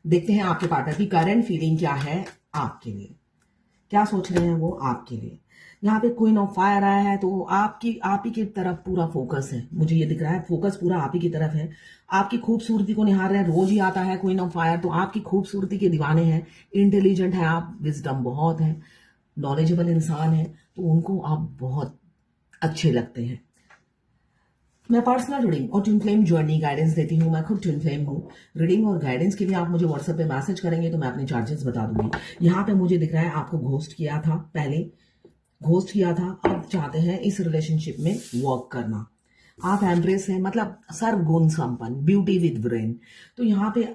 देखते हैं आपके पार्टनर की करंट फीलिंग क्या है आपके लिए, क्या सोच रहे हैं वो आपके लिए। यहाँ पे क्वीन ऑफ फायर आया है तो आप ही की तरफ पूरा फोकस है, मुझे ये दिख रहा है फोकस पूरा आप ही की तरफ है। आपकी खूबसूरती को निहार रहे हैं, रोज ही आता है क्वीन ऑफ फायर, तो आपकी खूबसूरती के दीवाने हैं। इंटेलिजेंट है आप, विजडम बहुत है, नॉलेजेबल इंसान है, तो उनको आप बहुत अच्छे लगते हैं। मैं पर्सनल रीडिंग और ट्विन फ्लेम जर्नी गाइडेंस देती हूँ, मैं खुद ट्विन फ्लेम हूँ। रीडिंग और गाइडेंस के लिए आप मुझे व्हाट्सएप पे मैसेज करेंगे तो मैं अपने चार्जेस बता दूंगी। यहाँ पे मुझे दिख रहा है आपको घोस्ट किया था, पहले घोस्ट किया था, अब चाहते हैं इस रिलेशनशिप में वर्क करना। आप एम्प्रेस हैं, मतलब सर्वगुण संपन्न, ब्यूटी विद ब्रेन। तो यहाँ पे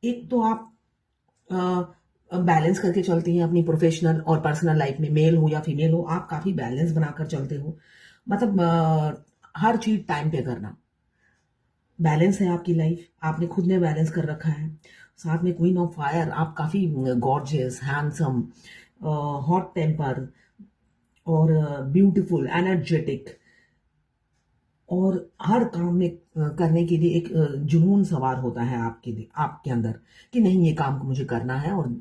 एक तो आप बैलेंस करके चलती हैं अपनी प्रोफेशनल और पर्सनल लाइफ में, मेल हो या फीमेल हो, आप काफी बैलेंस बनाकर चलते हो। मतलब हर चीज टाइम पे करना, बैलेंस है आपकी लाइफ, आपने खुद ने बैलेंस कर रखा है। साथ में क्वीन ऑफ फायर, आप काफी गॉर्जियस, हैंडसम, हॉट टेम्पर और ब्यूटीफुल, एनर्जेटिक, और हर काम में करने के लिए एक जुनून सवार होता है आपके लिए, आपके अंदर, कि नहीं ये काम को मुझे करना है और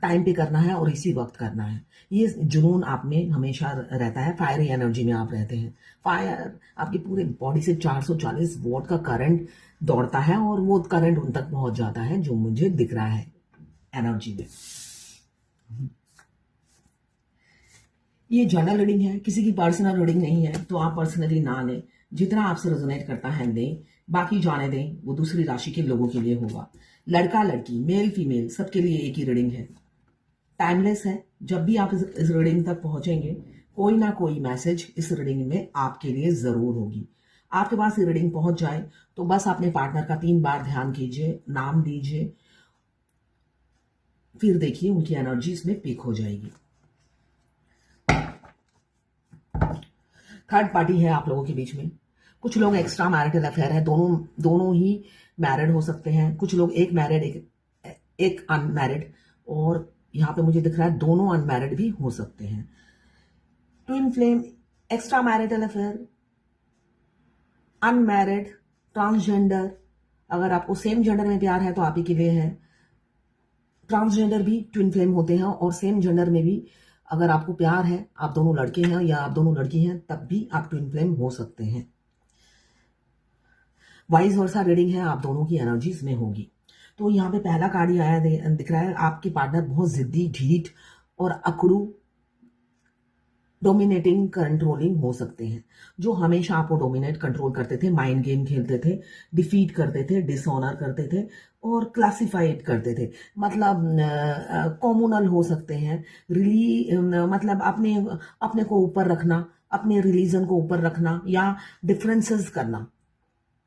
टाइम पे करना है और इसी वक्त करना है। ये जुनून आप में हमेशा रहता है, फायरी एनर्जी में आप रहते हैं। फायर, आपकी पूरे बॉडी से 440 वोल्ट का करंट दौड़ता है और वो करंट उन तक पहुंच जाता है जो मुझे दिख रहा है एनर्जी में। ये जनरल रीडिंग है, किसी की पर्सनल रीडिंग नहीं है, तो आप पर्सनली ना लें, जितना आपसे रेजोनेट करता है लें, बाकी जाने दें, वो दूसरी राशि के लोगों के लिए होगा। लड़का लड़की, मेल फीमेल, सबके लिए एक ही रीडिंग है, टाइमलेस है। जब भी आप इस रीडिंग तक पहुंचेंगे, कोई ना कोई मैसेज इस रीडिंग में आपके लिए जरूर होगी। आपके पास ये रीडिंग पहुंच जाए तो बस अपने पार्टनर का 3 बार ध्यान कीजिए, नाम दीजिए, फिर देखिए उनकी एनर्जी इसमें पिक हो जाएगी। थर्ड पार्टी है आप लोगों के बीच में, कुछ लोग एक्स्ट्रा मैरिटल अफेयर है, दोनों ही मैरिड हो सकते हैं, कुछ लोग एक मैरिड एक अनमैरिड, और यहाँ पे मुझे दिख रहा है दोनों अनमैरिड भी हो सकते हैं। Twin flame, extra marital affair, unmarried, transgender, अगर आपको सेम जेंडर में प्यार है तो आप ही के लिए है। ट्रांसजेंडर भी ट्विन फ्लेम होते हैं, और सेम जेंडर में भी अगर आपको प्यार है, आप दोनों लड़के हैं या आप दोनों लड़की हैं, तब भी आप ट्विन फ्लेम हो सकते हैं। वाइस वर्सा रीडिंग है, आप दोनों की एनर्जीज में होगी। तो यहाँ पे पहला कार्ड ही आया दिख रहा है, आपके पार्टनर बहुत जिद्दी, ढीठ और अकड़ू, डोमिनेटिंग, कंट्रोलिंग हो सकते हैं, जो हमेशा आपको डोमिनेट कंट्रोल करते थे, माइंड गेम खेलते थे, डिफीट करते थे, डिसऑनर करते थे और क्लासिफाइड करते थे। मतलब कॉम्युनल हो सकते हैं, मतलब अपने अपने को ऊपर रखना, अपने रिलीजन को ऊपर रखना, या डिफरेंसेस करना,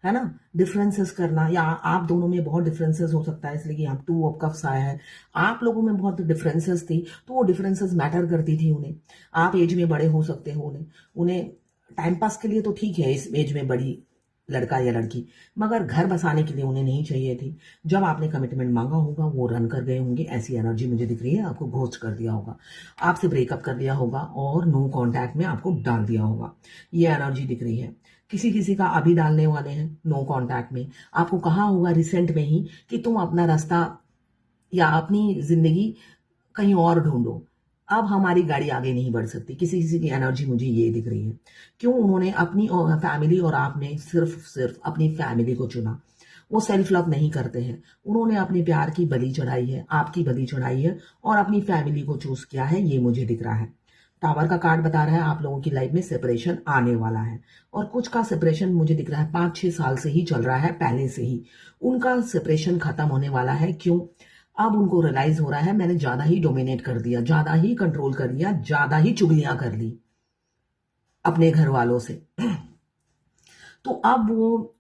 है ना, डिफरेंसेस करना, या आप दोनों में बहुत डिफरेंसेस हो सकता है, इसलिए कि आप 2 ऑफ कप्स आया है, आप लोगों में बहुत डिफरेंसेस थी, तो वो डिफरेंसेस मैटर करती थी उन्हें। आप एज में बड़े हो सकते हो, उन्हें उन्हें टाइम पास के लिए तो ठीक है इस एज में बड़ी लड़का या लड़की, मगर घर बसाने के लिए उन्हें नहीं चाहिए थी। जब आपने कमिटमेंट मांगा होगा वो रन कर गए होंगे, ऐसी एनर्जी मुझे दिख रही है। आपको घोस्ट कर दिया होगा, आपसे ब्रेकअप कर दिया होगा और नो कांटेक्ट में आपको डाल दिया होगा, ये एनर्जी दिख रही है। किसी किसी का अभी डालने वाले हैं नो कांटेक्ट में, आपको कहा होगा रिसेंट में ही कि तुम अपना रास्ता या अपनी जिंदगी कहीं और ढूंढो, अब हमारी गाड़ी आगे नहीं बढ़ सकती। किसी किसी की एनर्जी मुझे ये दिख रही है, क्यों उन्होंने अपनी फैमिली और आपने सिर्फ अपनी फैमिली को चुना। वो सेल्फ लव नहीं करते हैं, उन्होंने अपने प्यार की बलि चढ़ाई है, आपकी बलि चढ़ाई है और अपनी फैमिली को चूज किया है, ये मुझे दिख रहा है। टावर का कार्ड बता रहा है आप लोगों की लाइफ में सेपरेशन आने वाला है, और कुछ का सेपरेशन मुझे दिख रहा है 5-6 साल से ही चल रहा है, पहले से ही उनका सेपरेशन खत्म होने वाला है। क्यों? अब उनको रियलाइज हो रहा है मैंने ज्यादा ही डोमिनेट कर दिया, ज्यादा ही कंट्रोल कर लिया, ज्यादा ही चुगलियां कर ली अपने घर वालों से। तो अब वो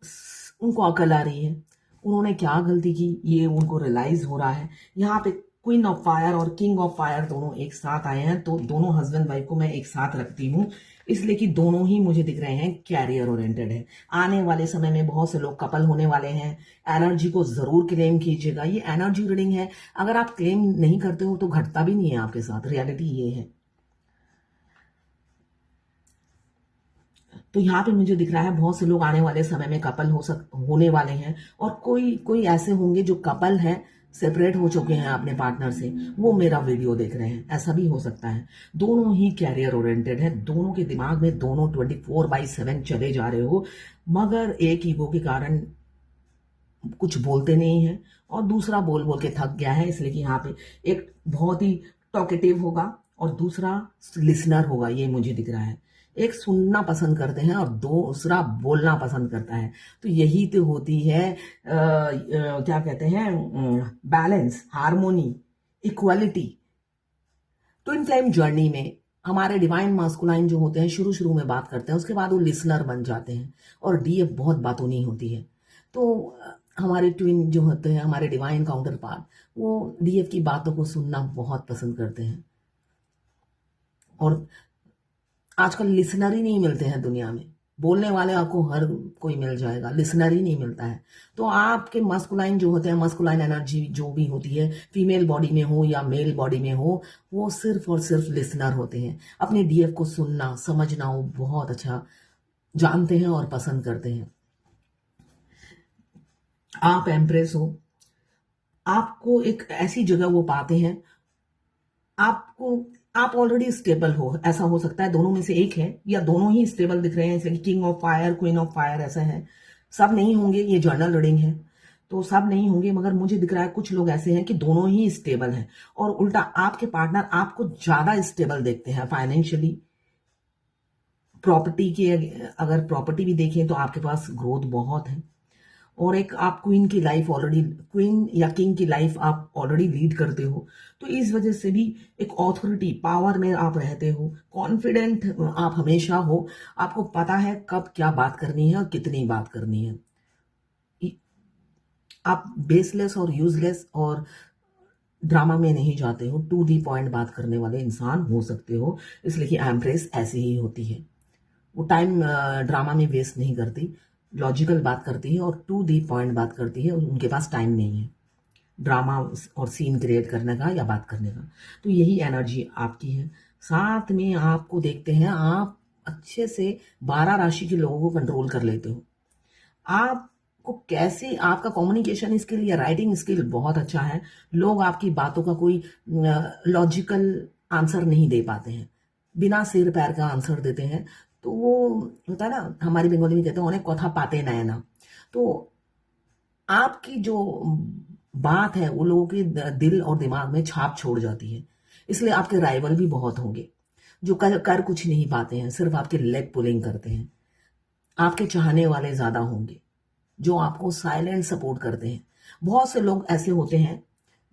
उनको अकल आ रही है उन्होंने क्या गलती की, ये उनको रियलाइज हो रहा है। यहाँ पे क्वीन ऑफ फायर और किंग ऑफ फायर दोनों एक साथ आए हैं, तो दोनों हस्बैंड वाइफ को मैं एक साथ रखती हूँ, इसलिए कि दोनों ही मुझे दिख रहे हैं कैरियर ओरिएंटेड है। आने वाले समय में बहुत से लोग कपल होने वाले हैं। एनर्जी को जरूर क्लेम कीजिएगा, ये एनर्जी रीडिंग है, अगर आप क्लेम नहीं करते हो तो घटता भी नहीं है आपके साथ, रियलिटी ये है। तो यहाँ पे मुझे दिख रहा है बहुत से लोग आने वाले समय में कपल होने वाले हैं, और कोई कोई ऐसे होंगे जो कपल हैं, सेपरेट हो चुके हैं अपने पार्टनर से, वो मेरा वीडियो देख रहे हैं, ऐसा भी हो सकता है। दोनों ही कैरियर ओरिएंटेड है, दोनों के दिमाग में दोनों 24/7 चले जा रहे हो, मगर एक ईगो के कारण कुछ बोलते नहीं है और दूसरा बोल बोल के थक गया है, इसलिए कि यहाँ पे एक बहुत ही टॉकेटिव होगा और दूसरा लिसनर होगा, ये मुझे दिख रहा है। एक सुनना पसंद करते हैं और दूसरा बोलना पसंद करता है। तो यही तो होती है क्या कहते हैं, balance, harmony, equality. Twin flame journey में हमारे डिवाइन मास्कुलाइन जो होते हैं शुरू शुरू में बात करते हैं, उसके बाद वो लिसनर बन जाते हैं और डीएफ बहुत बातों नहीं होती है। तो हमारे ट्विन जो होते हैं, हमारे डिवाइन काउंटर पार्ट, वो डीएफ की बातों को सुनना बहुत पसंद करते हैं। और आजकल लिसनर ही नहीं मिलते हैं दुनिया में, बोलने वाले आपको हर कोई मिल जाएगा, लिसनर ही नहीं मिलता है। तो आपके मस्कुलाइन जो होते हैं, मस्कुलाइन एनर्जी जो भी होती है, फीमेल बॉडी में हो या मेल बॉडी में हो, वो सिर्फ और सिर्फ लिसनर होते हैं। अपने डीएफ को सुनना समझना वो बहुत अच्छा जानते हैं और पसंद करते हैं। आप एम्प्रेस हो, आपको एक ऐसी जगह वो पाते हैं, आपको, आप ऑलरेडी स्टेबल हो, ऐसा हो सकता है दोनों में से एक है या दोनों ही स्टेबल दिख रहे हैं, जैसे king of fire, queen of fire, ऐसा है। सब नहीं होंगे, ये जर्नल रीडिंग है तो सब नहीं होंगे, मगर मुझे दिख रहा है कुछ लोग ऐसे हैं कि दोनों ही स्टेबल हैं और उल्टा आपके पार्टनर आपको ज्यादा स्टेबल देखते हैं फाइनेंशियली। प्रॉपर्टी की अगर प्रॉपर्टी भी देखें तो आपके पास ग्रोथ बहुत है और एक आप क्वीन की लाइफ ऑलरेडी, क्वीन या किंग की लाइफ आप ऑलरेडी लीड करते हो, तो इस वजह से भी एक ऑथोरिटी, पावर में आप रहते हो, कॉन्फिडेंट आप हमेशा हो, आपको पता है कब क्या बात करनी है और कितनी बात करनी है। आप बेसलेस और यूजलेस और ड्रामा में नहीं जाते हो, टू दी पॉइंट बात करने वाले इंसान हो सकते हो, इसलिए कि एम्प्रेस ऐसी ही होती है। वो टाइम ड्रामा में वेस्ट नहीं करती, लॉजिकल बात करती है और टू दी पॉइंट बात करती है, उनके पास टाइम नहीं है ड्रामा और सीन क्रिएट करने का या बात करने का। तो यही एनर्जी आपकी है। साथ में आपको देखते हैं, आप अच्छे से 12 राशि के लोगों को कंट्रोल कर लेते हो। आपको कैसे, आपका कम्युनिकेशन स्किल या राइटिंग स्किल बहुत अच्छा है। लोग आपकी बातों का कोई लॉजिकल आंसर नहीं दे पाते हैं, बिना सिर पैर का आंसर देते हैं। तो वो होता है ना, हमारी बंगाली में कहते हैं अनेक कथा पाते नयना। तो आपकी जो बात है वो लोगों के दिल और दिमाग में छाप छोड़ जाती है, इसलिए आपके राइवल भी बहुत होंगे जो कर कुछ नहीं पाते हैं, सिर्फ आपके लेग पुलिंग करते हैं। आपके चाहने वाले ज्यादा होंगे जो आपको साइलेंट सपोर्ट करते हैं। बहुत से लोग ऐसे होते हैं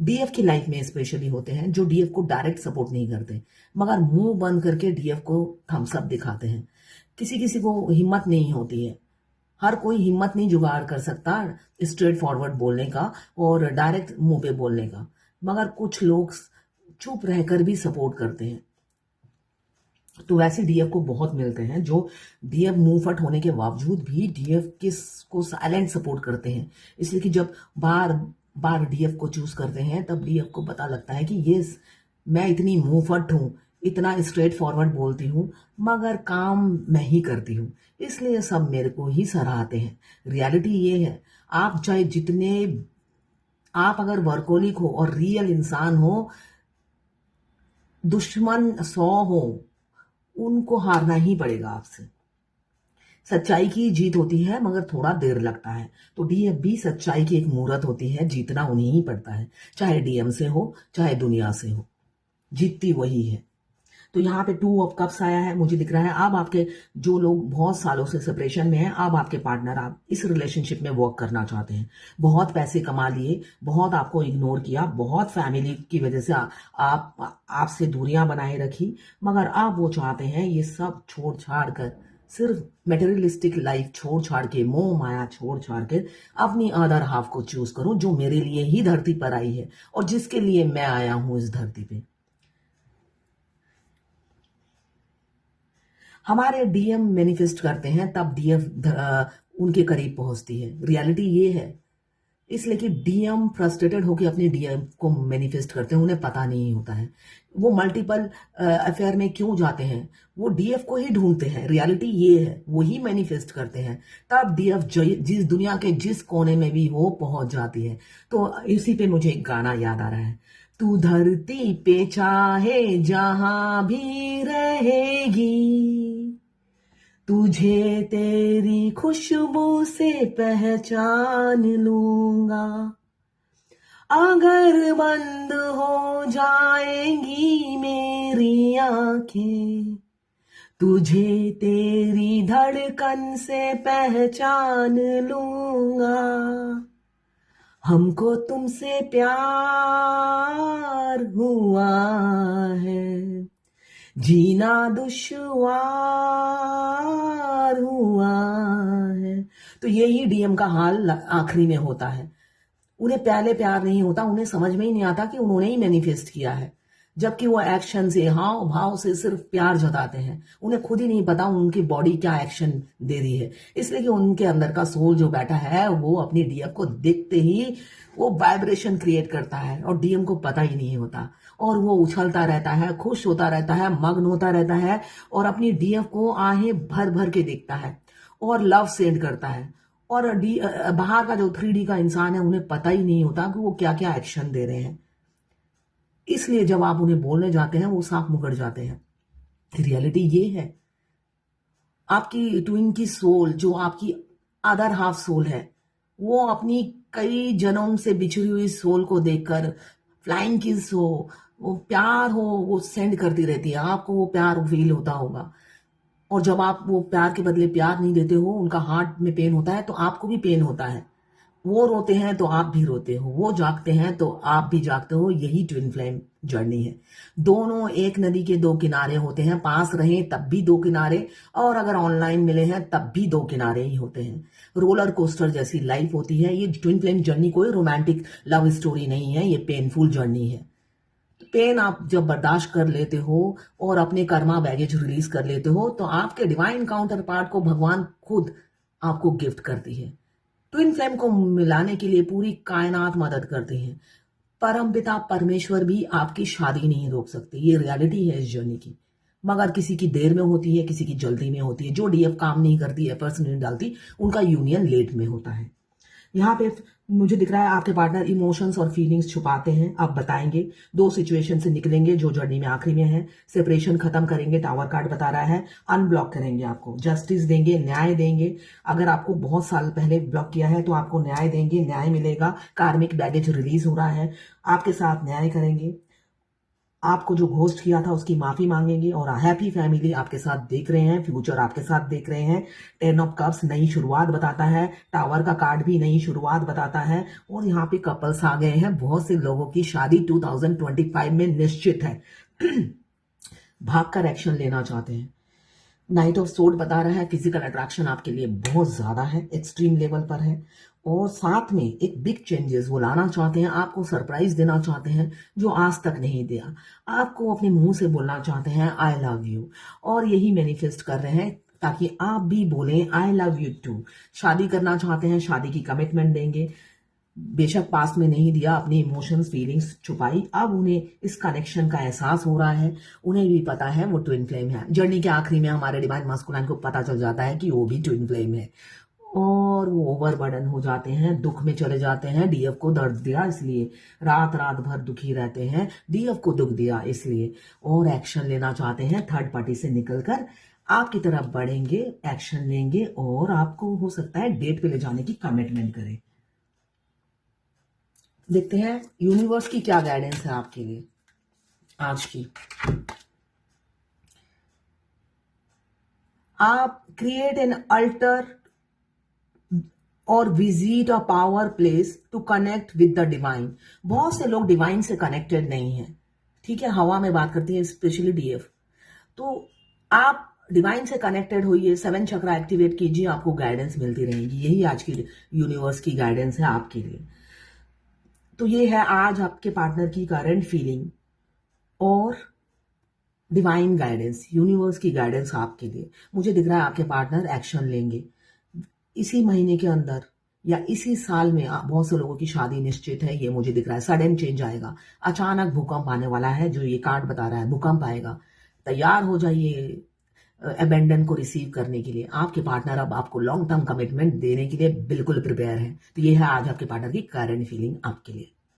डीएफ की लाइफ में स्पेशली होते हैं जो डीएफ को डायरेक्ट सपोर्ट नहीं करते, मगर मुंह बंद करके डीएफ को थम्स अप दिखाते हैं। किसी किसी को हिम्मत नहीं होती है, हर कोई हिम्मत नहीं जुगाड़ कर सकता स्ट्रेट फॉरवर्ड बोलने का और डायरेक्ट मुंह पे बोलने का, मगर कुछ लोग चुप रहकर भी सपोर्ट करते हैं। तो वैसे डीएफ को बहुत मिलते हैं जो डीएफ मुंहफट होने के बावजूद भी डीएफ को साइलेंट सपोर्ट करते हैं, इसलिए कि जब बार बार डीएफ को चूज करते हैं तब डीएफ को पता लगता है कि ये मैं इतनी मुंहफट हूं, इतना स्ट्रेट फॉरवर्ड बोलती हूँ, मगर काम मैं ही करती हूँ, इसलिए सब मेरे को ही सराहते हैं। रियलिटी ये है, आप चाहे जितने, आप अगर वर्कोलिक हो और रियल इंसान हो, दुश्मन 100 हो, उनको हारना ही पड़ेगा आपसे। सच्चाई की जीत होती है मगर थोड़ा देर लगता है। तो डीएफ भी सच्चाई की एक मूरत होती है, जीतना उन्हीं ही पड़ता है, चाहे डीएम से हो चाहे दुनिया से हो, जीतती वही है। तो यहाँ पे 2 ऑफ कप्स आया है, मुझे दिख रहा है अब आपके जो लोग बहुत सालों से सेपरेशन में हैं, अब आपके पार्टनर आप इस रिलेशनशिप में वर्क करना चाहते हैं। बहुत पैसे कमा लिए, बहुत आपको इग्नोर किया, बहुत फैमिली की वजह से आप आपसे दूरियां बनाए रखी, मगर अब वो चाहते हैं ये सब छोड़ छाड़ कर, सिर्फ मेटेरियलिस्टिक लाइफ छोड़ छाड़ के, मोह माया छोड़ छाड़ के अपनी अदर हाफ को चूज करो जो मेरे लिए ही धरती पर आई है और जिसके लिए मैं आया हूं इस धरती पे। हमारे डीएम मैनिफेस्ट करते हैं तब डीएफ उनके करीब पहुंचती है। रियलिटी ये है इसलिए कि डीएम फ्रस्ट्रेटेड होकर अपने डीएम को मैनिफेस्ट करते हैं, उन्हें पता नहीं होता है वो मल्टीपल अफेयर में क्यों जाते हैं। वो डीएफ को ही ढूंढते हैं, रियलिटी ये है, वो ही मैनिफेस्ट करते हैं। तब डीएफ जिस दुनिया के जिस कोने में भी हो पहुंच जाती है। तो इसी पे मुझे एक गाना याद आ रहा है, तू धरती पे चाहे जहां भी रहेगी, तुझे तेरी खुशबू से पहचान लूंगा। अगर बंद हो जाएंगी मेरी आंखें, तुझे तेरी धड़कन से पहचान लूंगा। हमको तुमसे प्यार हुआ है, जीना दुश्वार हुआ है। तो यही डीएम का हाल आखिरी में होता है। उन्हें पहले प्यार नहीं होता, उन्हें समझ में ही नहीं आता कि उन्होंने ही मैनिफेस्ट किया है, जबकि वो एक्शन से, हाव भाव से सिर्फ प्यार जताते हैं। उन्हें खुद ही नहीं पता उनकी बॉडी क्या एक्शन दे रही है, इसलिए कि उनके अंदर का सोल जो बैठा है वो अपनी डीएम को देखते ही वो वाइब्रेशन क्रिएट करता है और डीएम को पता ही नहीं होता, और वो उछलता रहता है, खुश होता रहता है, मग्न होता रहता है और अपनी डीएम को आहें भर भर के देखता है और लव सेंड करता है। और बाहर का जो 3D का इंसान है उन्हें पता ही नहीं होता कि वो क्या क्या एक्शन दे रहे हैं। इसलिए जब आप उन्हें बोलने जाते हैं वो साफ मुकर जाते हैं। रियलिटी ये है, आपकी ट्विन की सोल, जो आपकी अदर हाफ सोल है, वो अपनी कई जन्म से बिछड़ी हुई सोल को देखकर फ्लाइंग किस हो, वो प्यार हो, वो सेंड करती रहती है। आपको वो प्यार फील होता होगा, और जब आप वो प्यार के बदले प्यार नहीं देते हो, उनका हार्ट में पेन होता है तो आपको भी पेन होता है। वो रोते हैं तो आप भी रोते हो, वो जागते हैं तो आप भी जागते हो। यही ट्विन फ्लेम जर्नी है। दोनों एक नदी के दो किनारे होते हैं, पास रहे तब भी दो किनारे, और अगर ऑनलाइन मिले हैं तब भी दो किनारे ही होते हैं। रोलर कोस्टर जैसी लाइफ होती है ये ट्विन फ्लेम जर्नी। कोई रोमांटिक लव स्टोरी नहीं है, ये पेनफुल जर्नी है। पेन आप जब बर्दाश्त कर लेते हो और अपने कर्मा बैगेज रिलीज कर लेते हो, तो आपके डिवाइन काउंटर पार्ट को भगवान खुद आपको गिफ्ट करती है। ट्विन फ्लेम को मिलाने के लिए पूरी कायनात मदद करती है। परमपिता परमेश्वर भी आपकी शादी नहीं रोक सकते। ये रियलिटी है इस जर्नी की। मगर किसी की देर में होती है, किसी की जल्दी में होती है। जो डीएफ काम नहीं करती, एफर्ट्स नहीं डालती, उनका यूनियन लेट में होता है। यहाँ पे मुझे दिख रहा है आपके पार्टनर इमोशंस और फीलिंग्स छुपाते हैं। आप बताएंगे, दो सिचुएशन से निकलेंगे जो जर्नी में आखिरी में है। सेपरेशन खत्म करेंगे, टावर कार्ड बता रहा है। अनब्लॉक करेंगे, आपको जस्टिस देंगे, न्याय देंगे। अगर आपको बहुत साल पहले ब्लॉक किया है तो आपको न्याय देंगे, न्याय मिलेगा। कार्मिक बैगेज रिलीज हो रहा है, आपके साथ न्याय करेंगे। आपको जो घोस्ट किया था उसकी माफी मांगेंगे, और हैप्पी फैमिली आपके साथ देख रहे हैं, फ्यूचर आपके साथ देख रहे हैं। 10 ऑफ कप्स नई शुरुआत बताता है, टावर का कार्ड भी नई शुरुआत बताता है, और यहाँ पे कपल्स आ गए हैं। बहुत से लोगों की शादी 2025 में निश्चित है। भागकर एक्शन लेना चाहते हैं। नाइट ऑफ सोर्ड बता रहा है फिजिकल अट्रैक्शन आपके लिए बहुत ज्यादा है, एक्सट्रीम लेवल पर है, और साथ में एक बिग चेंजेस वो लाना चाहते हैं। आपको सरप्राइज देना चाहते हैं जो आज तक नहीं दिया। आपको अपने मुंह से बोलना चाहते हैं आई लव यू, और यही मैनिफेस्ट कर रहे हैं ताकि आप भी बोलें आई लव यू टू। शादी करना चाहते हैं, शादी की कमिटमेंट देंगे। बेशक पास्ट में नहीं दिया, अपनी इमोशंस फीलिंग्स छुपाई, अब उन्हें इस कनेक्शन का एहसास हो रहा है। उन्हें भी पता है वो ट्विन फ्लेम है। जर्नी के आखिरी में हमारे डिवाइन मास्कुलाइन को पता चल जाता है कि वो भी ट्विन फ्लेम है, और वो ओवरबर्डन हो जाते हैं, दुख में चले जाते हैं। डीएफ को दर्द दिया इसलिए, रात रात भर दुखी रहते हैं, डीएफ को दुख दिया इसलिए, और एक्शन लेना चाहते हैं। थर्ड पार्टी से निकलकर आपकी तरफ बढ़ेंगे, एक्शन लेंगे, और आपको हो सकता है डेट पे ले जाने की कमिटमेंट करें। देखते हैं यूनिवर्स की क्या गाइडेंस है आपके लिए आज की। आप create an altar or visit a power place to connect with the divine. बहुत से लोग डिवाइन से कनेक्टेड नहीं है, ठीक है, हवा में बात करती है, स्पेशली डीएफ। तो आप डिवाइन से कनेक्टेड होइए, 7 चक्रा एक्टिवेट कीजिए, आपको गाइडेंस मिलती रहेगी। यही आज की यूनिवर्स की गाइडेंस है आपके लिए। तो ये है आज आपके पार्टनर की करंट फीलिंग और डिवाइन गाइडेंस, यूनिवर्स की गाइडेंस आपके लिए। मुझे दिख रहा है आपके पार्टनर एक्शन लेंगे इसी महीने के अंदर। या इसी साल में बहुत से लोगों की शादी निश्चित है, ये मुझे दिख रहा है। सडन चेंज आएगा, अचानक भूकंप आने वाला है, जो ये कार्ड बता रहा है भूकंप आएगा। तैयार हो जाइए अबेंडन को रिसीव करने के लिए। आपके पार्टनर अब आपको लॉन्ग टर्म कमिटमेंट देने के लिए बिल्कुल प्रिपेयर है। तो ये है आज आपके पार्टनर की करंट फीलिंग आपके लिए।